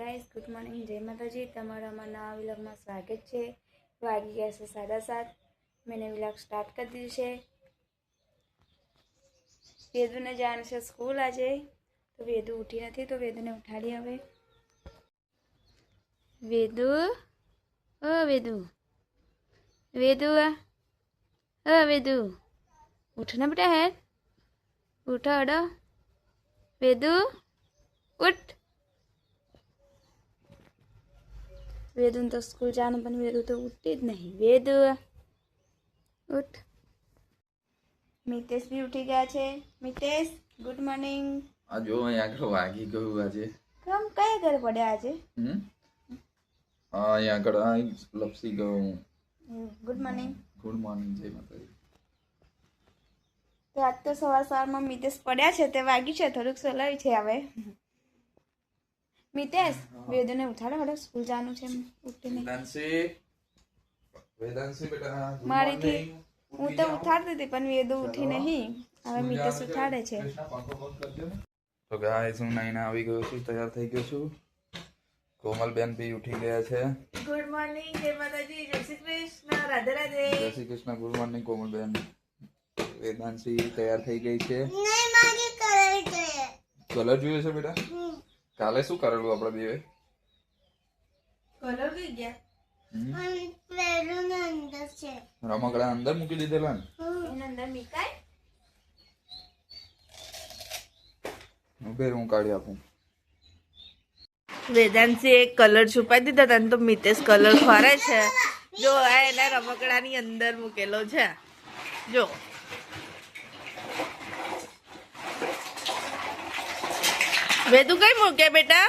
Guys, good morning, જય માતાજી। તમારા નવા વ્લોગમાં સ્વાગત છે। વાગી ગયા છે 7:30। मैंने व्लॉग स्टार्ट कर दी है। वेदू ने जाने से स्कूल आज, तो वेदू उठी नहीं तो वेदू ने उठाड़ी। हवे वेदू, ओ वेदू, वेदू, ओ वेदू, उठना बेटा है, उठो अड़ो, वेदू उठ। वेदू तो स्कूल जाना, पर वेदू तो उठती ज नहीं। वेदू उठ। मितेश भी उठी गया है। Mitesh, good morning. आ जो અહીં આગળ વાગી ગયું આજે। કેમ કયા ઘરે પડ્યા આજે? અહીં આગળ લપસી ગયો। Good morning. ગુડ મોર્નિંગ, જય માતાજી। તો આજ તો સવારમાં મિતેશ પડ્યા છે, તે વાગ્યું છે, થોડુંક સોલાવી છે। હવે મિતેશ, વેદુને ઉઠાડો, હડો સ્કૂલ જવાનું છે। ઉઠીને વેદાંશી બેટા, ગુડ મારીથી મોર્નિંગ। હું તો ઉઠાડતી હતી, પણ વેદુ ઉઠી નહીં। હવે મિતેશ ઉઠાડે છે। તો ગાઈસ, હું નાઈને આવી ગયો છું, તૈયાર થઈ ગયો છું। કોમલબેન બી ઉઠી ગયા છે। ગુડ મોર્નિંગ, જય માતાજી, જય શ્રી કૃષ્ણ, રાધે રાધે। જય શ્રી કૃષ્ણ, ગુડ મોર્નિંગ કોમલબેન। વેદાંશી તૈયાર થઈ ગઈ છે। કલર જોઈએ છે બેટા? કાલે શું કરેલું આપણે બે? કલર ગઈ ગયા। રમકડા અંદર મૂકી દીધેલા ને? એના અંદર મીકાય। હું કાઢી આપું। વેદાંશી એક કલર છુપાઈ દીધા હતા ને, તો મિતેશ કલર ફરે છે। જો આ એના રમકડાની અંદર મૂકેલો છે। જો વેદુ કઈ મૂકે બેટા?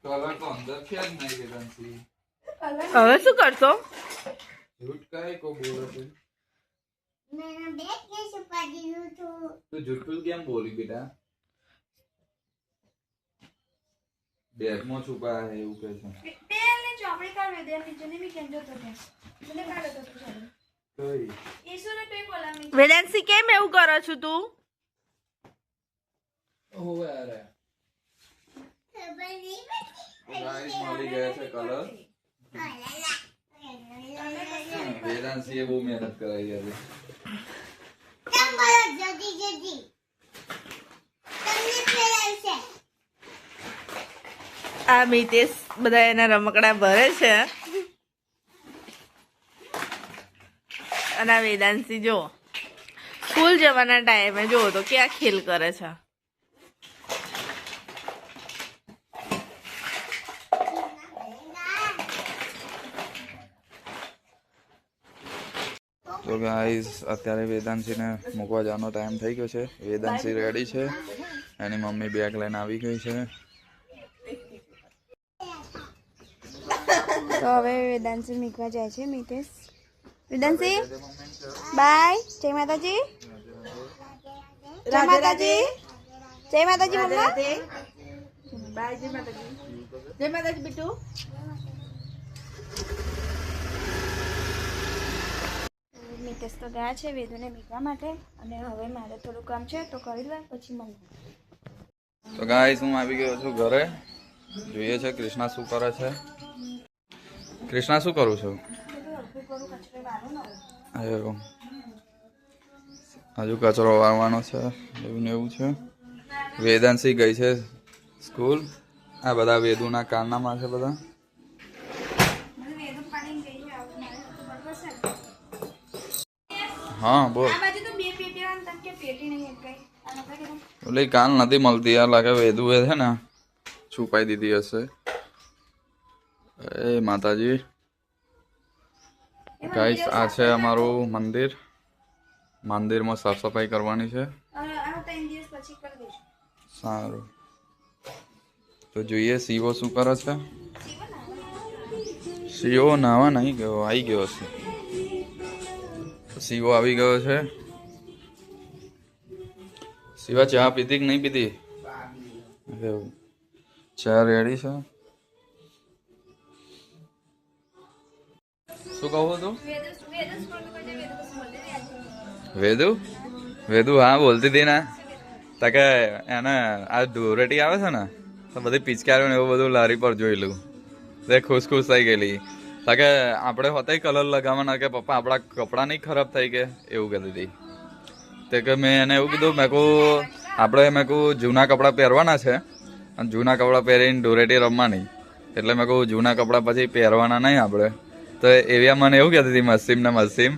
કલર તો અંદર છે જ નહીં વેદાંશી। હવે શું કરશો? झूठ काहे को बोल रहे थे? मैंने बैग में छुपा दी हूँ तो तो झूठ क्या बोली बेटा? बैग में छुपा है वो कैसे? पेन ने चॉकलेट का वेदन नीचे ने भी केंजो तो है। मैंने काढो तो चलो। कई ईसु ने पे बोला मैं। વેદાંશી કેમ એવું કરો છું તું? हो यार है। खबर नहीं गाइस माली गया है कलर। वेदांशी ये वो मेहनत कराई है। क्या बोलो जल्दी जल्दी तुमने खेला से આ મિતેશ બધા એના રમકડા ભરે છે, અને આ વેદાંશી જો સ્કૂલ જવાના ટાઈમે જો તો ક્યાં ખેલ કરે છે। તો ગાઈસ, અત્યારે વેદાંશીને મૂકવા જવાનો ટાઈમ થઈ ગયો છે। વેદાંશી રેડી છે, એની મમ્મી બેગ લઈને આવી ગઈ છે। तो હવે વેદાંશી મીકવા જાય છે મિતેશ। વેદાંશી બાય, જય માતાજી, જય માતાજી, જય માતાજી મમ્મા, બાય, જય માતાજી, જય માતાજી બીટુ। મિતેશ તો ગયા છે વેદુને મીકવા માટે, અને હવે મારે થોડું કામ છે તો કરી લે, પછી મળે। તો ગાઈસ, હું આવી ગયો છું ઘરે। જોઈએ છે કૃષ્ણા શું કરે છે। કૃષ્ણા શું કરું છું? હજુ કચરો વાળવાનો છે, એવું ને એવું છે। વેદાંશી ગઈ છે સ્કૂલ। આ બધા વેદુના કારનામાં છે બધા। हाँ बोल। बोले कान नहीं મળતી यार, लागे वेदू है ना छुपाई दीदी हसे। ए माताजी गाइस, आ છે અમારું મંદિર। મંદિરમાં સાફ સફાઈ કરવાની છે। સારું, તો જોઈએ શિવો શું કરે છે। શિવો નાવા નહીં ગયો, આવી ગયો છે। શિવો આવી ગયો છે। શિવા ચા પીધી કે નહીં પીધી? ચા રેડી છે। શું કહું તું? વેદુ વેદુ હા બોલતી હતી ને તો કે એને આ ધૂળેટી આવે છે ને તો બધી પિચકારીઓ ને એવું બધું લારી પર જોયેલું તે ખુશ ખુશ થઈ ગયેલી તો કે આપણે હોતા કલર લગાવવાના કે પપ્પા આપણા કપડાં નહીં ખરાબ થઈ કે એવું કહેતી હતી તે કે મેં એને એવું કીધું મેં કહું આપણે મેં કહું જૂના કપડાં પહેરવાના છે અને જૂના કપડાં પહેરીને ધૂળેટી રમવાની એટલે મેં કહું જૂના કપડાં પછી પહેરવાના નહીં આપણે તો એવી મને એવું કહેતી હતી મસીમ ને મસીમ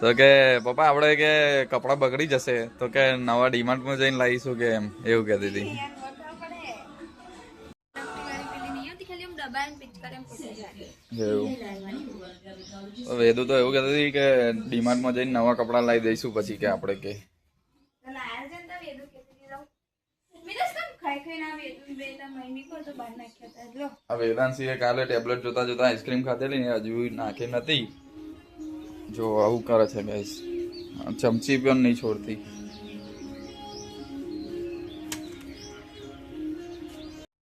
તો કે પપ્પા આપણે કે કપડાં બગડી જશે તો કે નવા ડીમાર્ટમાં જઈને લાવીશું કે એમ એવું કહેતી હતી એવું વેદુ તો એવું કહેતી હતી કે ડીમાર્ટમાં જઈને નવા કપડાં લાવી દઈશું પછી કે આપણે કે વેદાંશીએ કાલે ટેબ્લેટ જોતા જોતા આઈસ્ક્રીમ ખાધેલી ને હજુ નાખી નથી જો આવું કરે છે ગાઈસ ચમચી પણ નહીં છોડતી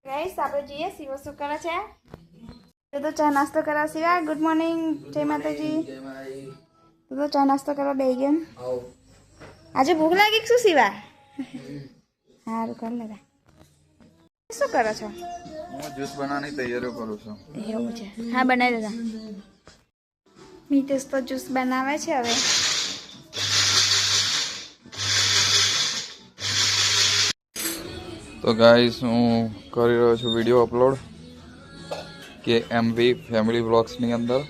ગાઈસ આપણે જઈએ શિવો શું કરે છે તો ચા નાસ્તો કરવા શિવા ગુડ મોર્નિંગ જય માતાજી તો ચા નાસ્તો કરવા બેસી ગયા આજે ભૂખ લાગી કે શું શિવા સારું કર લેતા શું કરો છો હું જ્યુસ બનાવવાની તૈયારીઓ કરું છું એવું છે હા બનાવી દેતા મિતેશ તો જ્યુસ બનાવે છે હવે તો ગાઈસ હું કરી રહ્યો છું વિડીયો અપલોડ કે એમવી ફેમિલી વ્લોગ્સની અંદર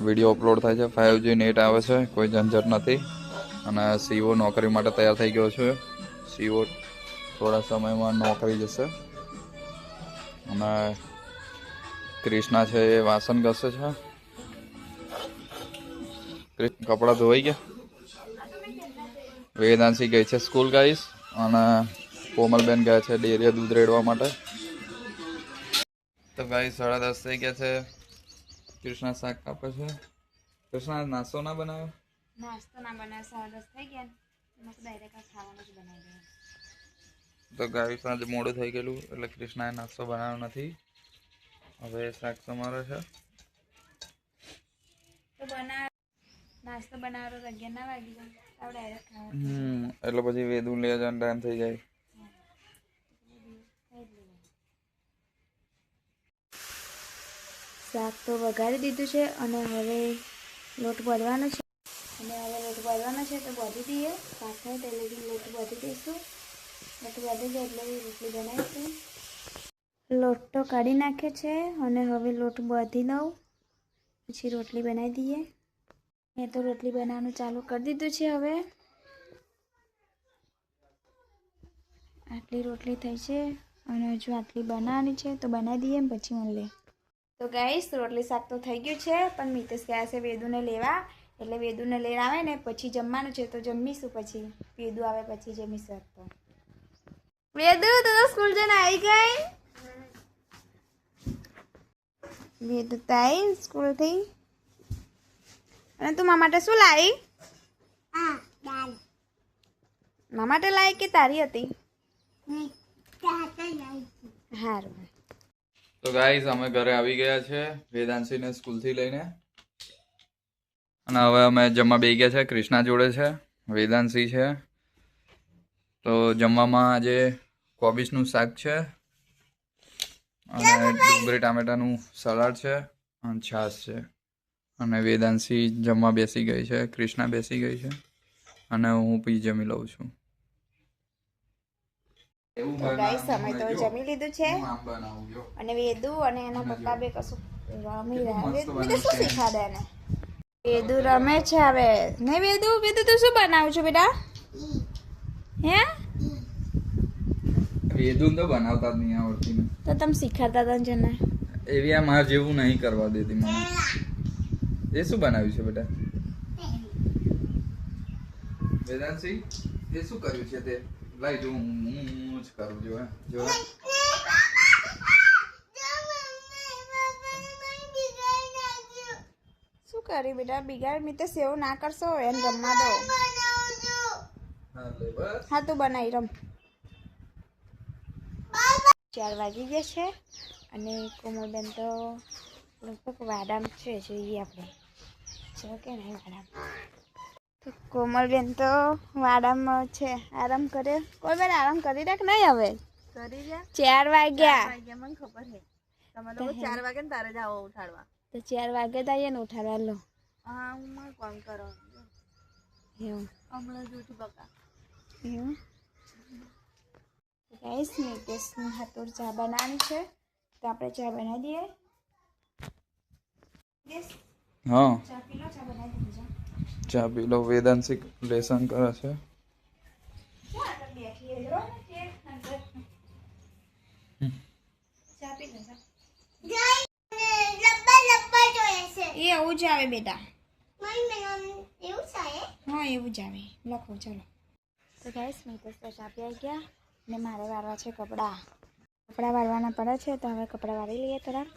વિડીયો અપલોડ થાય છે 5G નેટ આવે છે કોઈ ઝંઝટ નથી અને સીઓ નોકરી માટે તૈયાર થઈ ગયો છે સીઓ થોડા સમયમાં નોકરી જશે અને ક્રિષ્ના છે એ વાસણ ઘસે છે કપડાં ધોવાઈ ગયા વેદાંશી ગઈ છે સ્કૂલ ગાઈસ અને કોમલબેન ગયા છે ડેરીએ દૂધ રેડવા માટે તો ગાઈસ 10:30 થઈ ગયા છે કૃષ્ણા શાક કાપે છે કૃષ્ણા નાસ્તો ના બનાવ્યો નાસ્તો ના બનાવે 10:30 થઈ ગયા ને ડાયરેક્ટ ખાવાનું જ બનાવી દે તો ગાઈસ આજે મોડું થઈ ગયેલું એટલે કૃષ્ણાએ નાસ્તો બનાવ્યો નથી હવે શાક સમારે છે તો નાસ્તો બનાવવાનો 11 ના વાગી ગયા ડાયરેક્ટ ખાવાનું એટલે પછી વેદુ લે જવાનો ટાઈમ થઈ જાય શાક તો વઘારી દીધું છે અને હવે લોટ બાંધવાનો છે તો બાંધી દઈએ શાક થાય એટલે લોટ બાંધી દઈશું લોટ બાંધી જાય એટલે રોટલી બનાવીશું લોટ તો કાઢી નાખે છે અને હવે લોટ બાંધી લઉં પછી રોટલી બનાવી દઈએ મેં તો રોટલી બનાવવાનું ચાલુ કરી દીધું છે હવે આટલી રોટલી થઈ છે અને હજુ આટલી બનાવવાની છે તો બનાવી દઈએ પછી મળીએ તો ગાઈસ રોટલી શાક તો થઈ ગયું છે પણ મિતેશ ગયા છે વેદુને લેવા એટલે વેદુને લઈને આવે ને પછી જમવાનું છે તો જમીશું પછી વેદુ આવે પછી જમીશું તો વેદુ તો સ્કૂલ જઈને આવી ગઈ વેદુ તાઈ સ્કૂલથી અને તું મારા માટે શું લાવી મારા માટે લાવી કે તારી હતી સારું તો ગાઈસ અમે ઘરે આવી ગયા છે વેદાંશીને સ્કૂલથી લઈને અને હવે અમે જમવા બેસી ગયા છે કૃષ્ણા જોડે છે વેદાંશી છે તો જમવામાં આજે કોબીજનું શાક છે અને ડુંગળી ટામેટાનું સલાડ છે અને છાશ છે અને વેદાંશી જમવા બેસી ગઈ છે કૃષ્ણા બેસી ગઈ છે અને હું પી જમી લઉં છું તો ગાઈસ અમે તો જમી લીધું છે અને વેદુ અને એના પપ્પા બે કશું રમી રહ્યા વેદુ શું શીખાડે એને વેદુ રમે છે હવે ને વેદુ તું શું બનાવું છું બેટા હે વેદુ તો બનાવતા જ નહીં આવડતી તો તમે શીખાડતા હતા જને એવી આ માર જેવું નહીં કરવા દેતી મને એ શું બનાવ્યું છે બેટા વેદાંશી એ શું કર્યું છે તે લાઈ જો હું જ કરું જો શું કર્યું બેટા બિગાડ મી તો સેવ ના કરશો એને રમવા દો હા તું બનાવી રમ 4 વાગી ગયા છે અને કોમલબેન તો લગભગ વાડામાં છે જોઈએ આપણે છે કે નહીં વાડામાં. તો કોમલબેન તો વાડામાં છે, આરામ કરે. કોમલબેન આરામ કરી રાખ નહીં હવે, કરી ગયા 4 વાગ્યા. વાગ્યા મને ખબર છે તમે લોકો 4 વાગે ને તારે જાઓ ઉઠાડવા. તો 4 વાગે તો આવીએ ને ઉઠાડવા લો. હા હું મારે કોમ કરો એવું હમણાં જ ઉઠી બકા. એવું ગાઈસ નિતેશની હાથોર ચા બનાવવાની છે, તો આપણે ચા બનાવી દઈએ. હા ચા પી લો, ચા બનાવી દીધી. ચા પી લો. વેદાંશી લેસન કરે છે. ચા પી લો. લબ્બા લબ્બા જોઈએ છે એ એવું જ આવે બેટા. મમ્મી મને એવું છે હા એવું જ આવે. લખો ચાલો. તો ગાઈસ નિતેશ તો ચા પી આવી ગયા ને મારે વારવા છે કપડાં. કપડાં વારવાના પડે છે, તો હવે કપડાં વારી લઈએ થોડાક.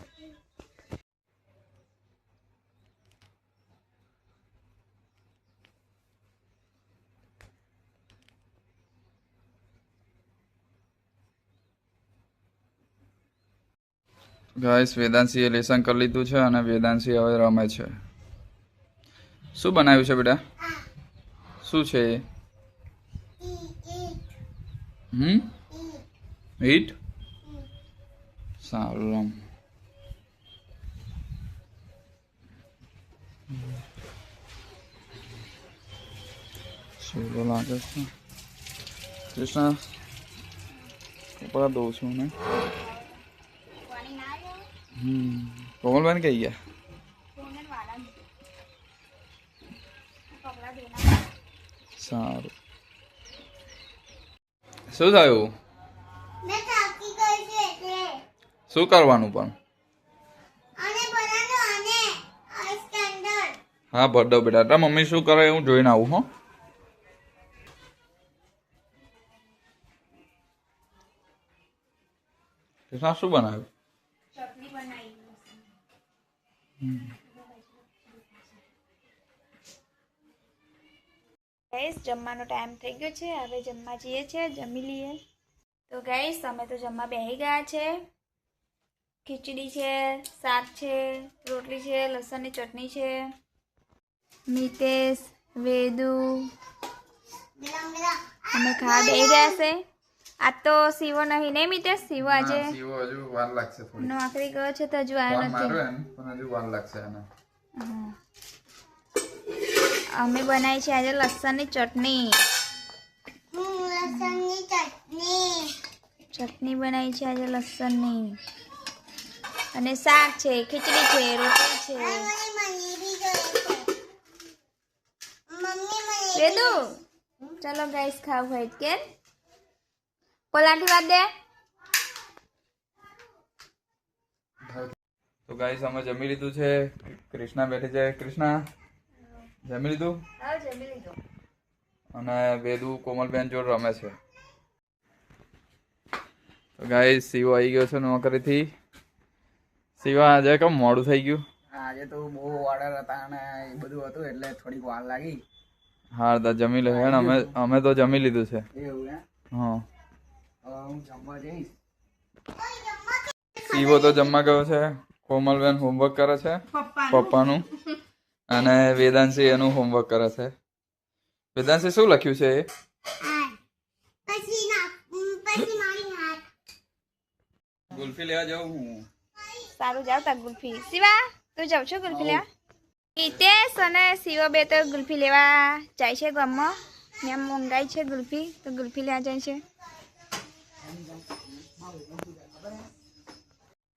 ગાઈસ વેદાંશીએ લેસન કરી લીધું છે અને વેદાંશી હવે રમે છે. શું બનાવ્યું છે બેટા? શું છે એ? ઈટ. સારું રમ. શું લાગે છે કૃષ્ણ? કપડા દઉં છું ને. કોમલબેન કઈ ગયા? સારું. શું થયું? મેં થાકી ગઈ છે એટલે શું કરવાનું પણ? આને બનાવો આને આ સ્ટાન્ડર્ડ હા ભર દો બેટા. તારા મમ્મી શું કરે હું જોઈને આવું. હો કૃષ્ણ શું બનાવ્યું? ચટણી બનાવી. ગાઈસ જમવાનો ટાઈમ થઈ ગયો છે, હવે જમવા જઈએ છીએ, જમી લઈએ. તો ગાઈસ અમે તો જમવા બેસી ગયા છે. ખીચડી છે, શાક છે, રોટલી છે, લસણની ચટણી છે. મિતેશ, વેદુ ગરમ ગરમ અમે ખાવા બેસી ગયા છે. આજ તો શિવો નહીં ને મિતેશ? શિવો આજે શિવો હજુ વાર લાગશે થોડી. નોકરી ગયો છે તો હજુ આવ્યો નથી. પણ હજુ વાર લાગશે એને. હા. અમે બનાવી છે આજે લસણની ચટણી. લસણની ચટણી ચટણી બનાવી છે આજે લસણની. અને શાક છે, ખીચડી છે, રોટલી છે. મને બી જોઈએ છે મમ્મી મને વેદુ ચલો ગાઈસ ખાવ હોય કે પલાઠી વાત દે. તો ગાઈસ અમે જમી લીધું છે. કૃષ્ણા બેઠી છે. કૃષ્ણા જમી લીધું? હા જમી લીધું. અને વેદુ કોમલબેન જોડે રમે છે. તો ગાઈસ શિવ આવી ગયો છે નોકરીથી. શિવા આજે કેમ મોડું થઈ ગયું? આજે તો બહુ ઓર્ડર હતા અને એ બધું હતું એટલે થોડીક વાર લાગી. હા તો જમી લે. હેણ અમે તો જમી લીધું છે. એવું હે? હા હવે હું જમવા જઈશ. શિવો તો જમવા ગયો છે. કોમલબેન હોમવર્ક કરે છે પપ્પાનું. અને વેદાંશી એનું હોમવર્ક કરે છે. વેદાંશી શું લખ્યું છે એ? પછી મારી હાથ ગુલ્ફી લેવા જાઉં હું. સારું જાવ તા ગુલ્ફી. શિવા તું જાવ છો ગુલ્ફી લેવા? હિતેશ અને શિવો બે તો ગુલ્ફી લેવા જાય છે ગામમાં. ત્યાં મંગાઈ છે ગુલ્ફી, તો ગુલ્ફી લેવા જાય છે.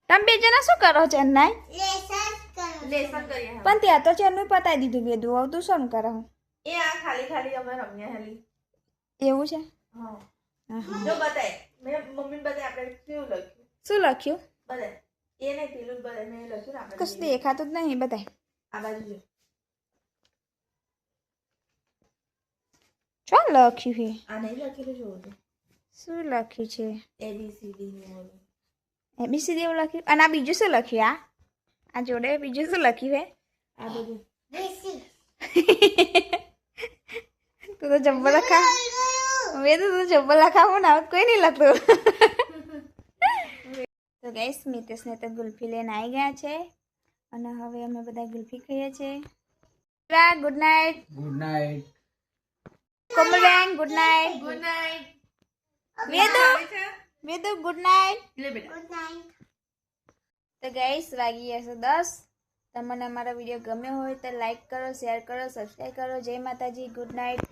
તમે બે જણા શું કરો છો ચેન્નાઈ? લેસન કરીએ હા. પણ ત્યાં તો ચેન્નાઈ પતાવી દીધું બેદું. હવે તું શું કરો? એ આ ખાલી ખાલી અમે રમ્યા હેલી. એવું છે? હા હા. જો બતાય મેં મમ્મીને બતાય આપણે કેવું લખ્યું શું લખ્યું? બતાય એ નહીં પેલું બતાય મેં લખ્યું ને આપણે કશું દેખાતું જ નહીં. બતાય આ બાજુ જો શું લખ્યું છે? આ નહીં લખેલું જોવું તો શું લખ્યું છે? ABCD ને બધું. ABCD એવું લખ્યું? અને આ બીજું શું લખ્યું? આ જોડે બીજું શું લખ્યું છે? આ બધું દેશી તું તો જબ્બર લખા. મેં તો જબ્બર લખાવું ને કોઈ નહીં લખતું. તો ગઈશ મિતેશને તો ગુલ્ફી લઈને આવી ગયા છે અને હવે અમે બધા ગુલ્ફી ખાઈએ છીએ. Good night. Good night. Komalben good night. Good night. Vedu good night. લે બેટા. Good night. તો ગાઈસ વાગી જશે 10. તમને અમારો વિડીયો ગમ્યો હોય તો લાઈક કરો, શેર કરો, સબસ્ક્રાઈબ કરો. જય માતાજી. Good night.